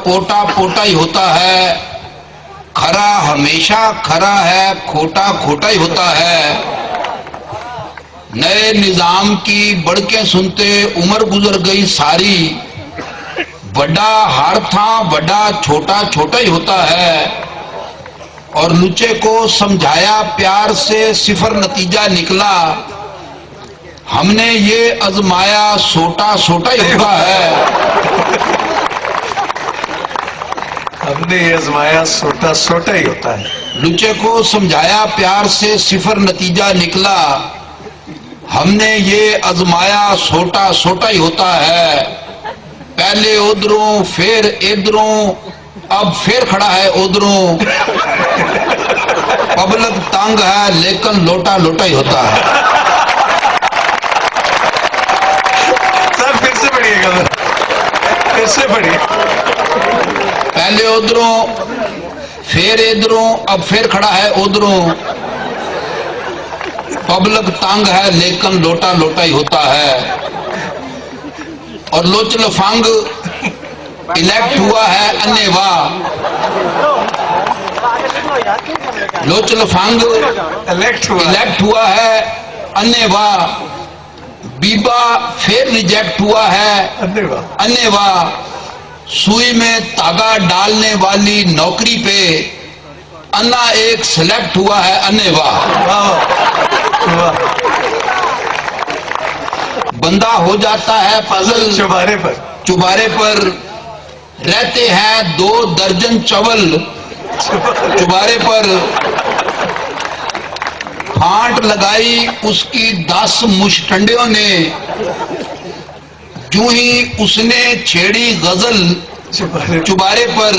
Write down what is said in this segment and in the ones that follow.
पोटा पोटा ही होता है, खरा हमेशा खरा है, खोटा खोटा ही होता है। नए निजाम की बड़के सुनते उम्र गुजर गई सारी, बड़ा हार था बड़ा छोटा छोटा ही होता है। और लुचे को समझाया प्यार से सिफर नतीजा निकला, हमने ये आजमाया सोटा सोटा ही होता है। हमने ये आजमाया सोटा सोटा ही होता है। लुचे को समझाया प्यार से सिफर नतीजा निकला, हमने ये आजमाया सोटा सोटा ही होता है। पहले उधरों फिर इधरों, अब फिर खड़ा है उधरों। पब्लिक तंग है लेकिन लोटा लोटा ही होता है। सर फिर से पढ़िएगा, फिर से पढ़िए। पहले उधरों फिर इधरों, अब फिर खड़ा है उधरों। पब्लिक तंग है लेकिन लोटा लोटा ही होता है। और लोच लफंग इलेक्ट हुआ है अन्नेवा, लोच लफंग इलेक्ट हुआ है अन्नेवा। बीबा फिर रिजेक्ट हुआ है अन्नेवा। सुई में तागा डालने वाली नौकरी पे अन्ना एक सिलेक्ट हुआ है अन्नेवा। बंदा हो जाता है पागल चुबारे पर रहते हैं 2 दर्जन चवल चुबारे पर। फांट लगाई उसकी 10 मुश्तंडियों ने, यूं ही उसने छेड़ी गजल चुबारे पर।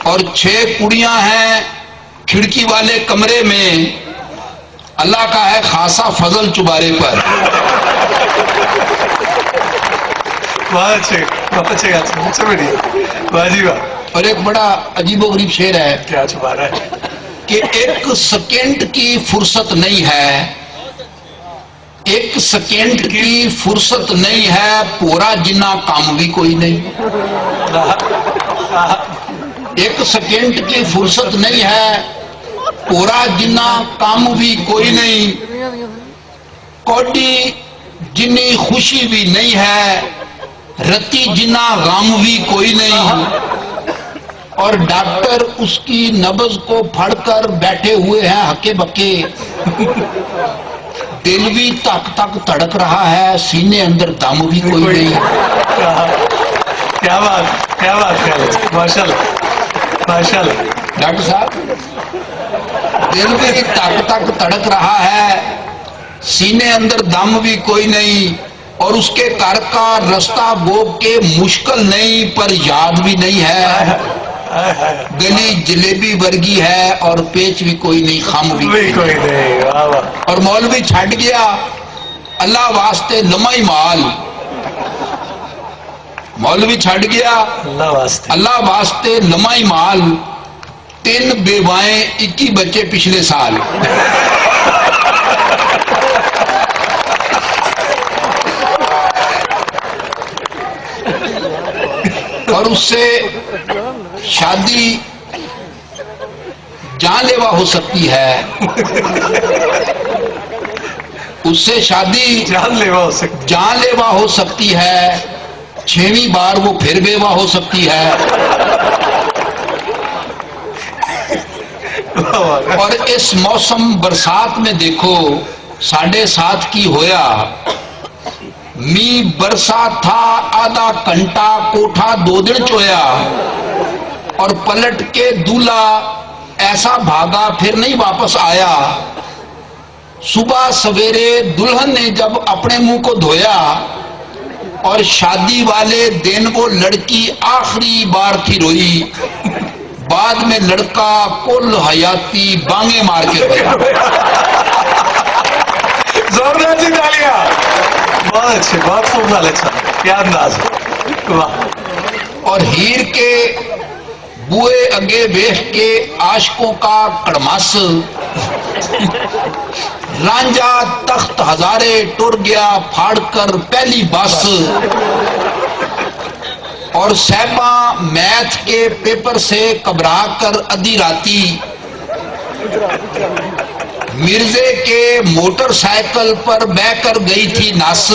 और 6 कुड़ियां हैं खिड़की वाले कमरे में, अल्लाह का है खासा फजल चुबारे पर। और एक बड़ा अजीबोगरीब शेर है, क्या छुपा रहा है कि एक सेकेंड की फुर्सत नहीं है, एक सेकेंड की फुर्सत नहीं है, पूरा जिन्ना काम भी कोई नहीं। एक सेकेंड की फुर्सत नहीं है, पूरा जिन्ना काम भी कोई नहीं। कोडी जिन्नी खुशी भी नहीं है, रत्ती जिन्ना गम भी कोई नहीं। और डॉक्टर उसकी नब्ज को फड़कर बैठे हुए हैं हके बके। दिल भी तक तक धड़क रहा है, सीने अंदर दम भी कोई नहीं। क्या बात माशाल्लाह माशाल्लाह। डॉक्टर साहब, दिल भी तक तक धड़क रहा है, सीने अंदर दम भी कोई नहीं। और उसके घर का रास्ता गोब के मुश्किल नहीं, पर याद भी नहीं है। गली जलेबी वर्गी है और पेच भी कोई नहीं, खम भी कोई नहीं। और मौलवी छट गया अल्लाह वास्ते लम्हाई माल, मौलवी छट गया अल्लाह वास्ते लम्हाई माल। 3 बेवाएं 21 बच्चे पिछले साल। और उससे शादी जानलेवा हो सकती है, उससे शादी जानलेवा हो सकती है। 6वीं बार वो फिर बेवा हो सकती है। और इस मौसम बरसात में देखो 7:30 की होया, मी बरसा था आधा घंटा, कोठा 2 दिन चोया। और पलट के दूल्हा ऐसा भागा फिर नहीं वापस आया। सुबह सवेरे दुल्हन ने जब अपने मुंह को धोया, और शादी वाले दिन वो लड़की आखिरी बार थी रोई। बाद में लड़का कुल हयाती बांगे मार के रोया। जोरदार जी तालियां। बहुत अच्छे, बहुत अच्छा, क्या अंदाज है, वाह। और हीर के बुए अगे वेख के आशकों का कड़मास, रांझा तख्त हजारे टुर गया फाड़ कर पहली बस। اور صاحبہ میتھ کے پیپر سے گھبرا کر ادھی راتی مرزے کے موٹر سائیکل پر بہ کر گئی تھی نس،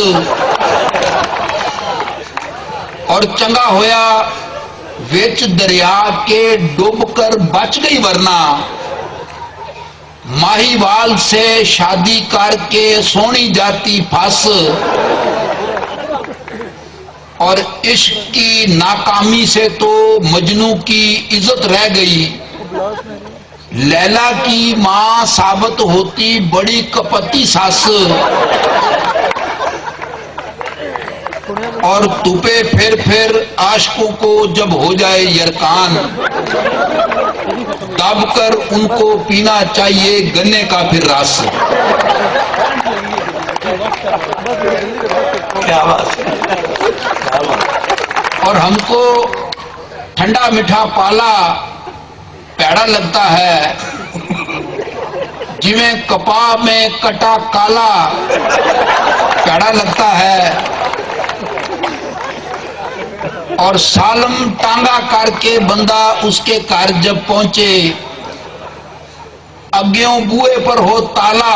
اور چنگا ہویا وچ دریا کے ڈوب کر بچ گئی، ورنہ ماہی وال سے شادی کر کے سونی جاتی پھنس، اور عشق کی ناکامی سے تو مجنو کی عزت رہ گئی، لیلا کی ماں ثابت ہوتی بڑی کپتی ساس، اور توپے پھر عاشقوں کو جب ہو جائے یرکان، دب کر ان کو پینا چاہیے گنے کا پھر رس۔ کیا بات ہے، اور ہم کو ٹھنڈا میٹھا پالا پیڑا لگتا ہے، جویں کپاہ میں کٹا کالا پیڑا لگتا ہے، اور سالم ٹانگا کر کے بندہ اس کے گھر جب پہنچے، اگیوں بوئے پر ہو تالا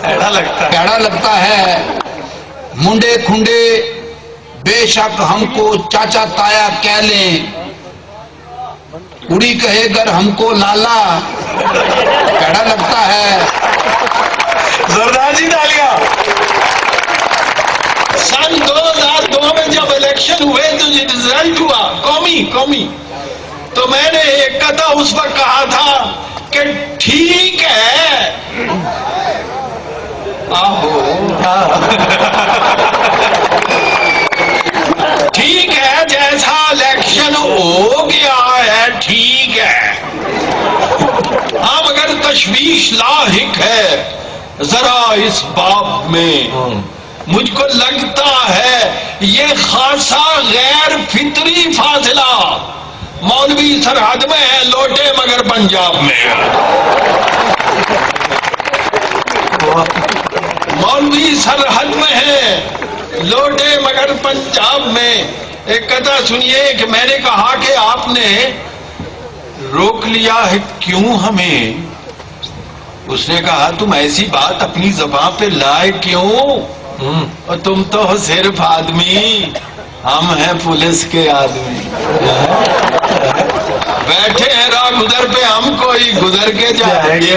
پیڑا لگتا ہے۔ منڈے کھنڈے بے شک ہم کو چاچا تایا کہہ لیں، کڑی کہے گر ہم کو لالا پیڑا لگتا ہے۔ زردار جی تالیاں۔ سن 2002 میں جب الیکشن ہوئے تو یہ رزلٹ ہوا قومی، تو میں نے ایک قطعہ اس وقت کہا تھا کہ ٹھیک ہے، ٹھیک ہے جیسا الیکشن ہو گیا ہے ٹھیک ہے، ہاں مگر تشویش لاحق ہے ذرا اس باب میں، مجھ کو لگتا ہے یہ خاصا غیر فطری فاصلہ مولوی سرحد میں ہے لوٹے مگر پنجاب میں ہے۔ مولوی سرحد میں ہے لوٹے مگر پنجاب میں۔ ایک قطعہ سنیے کہ میں نے کہا کہ آپ نے روک لیا ہے کیوں ہمیں؟ اس نے کہا تم ایسی بات اپنی زبان پہ لائے کیوں؟ اور تم تو صرف آدمی، ہم ہیں پولیس کے آدمی، بیٹھے ہیں راہ گزر پہ، ہم کوئی گزر کے جائیں گے۔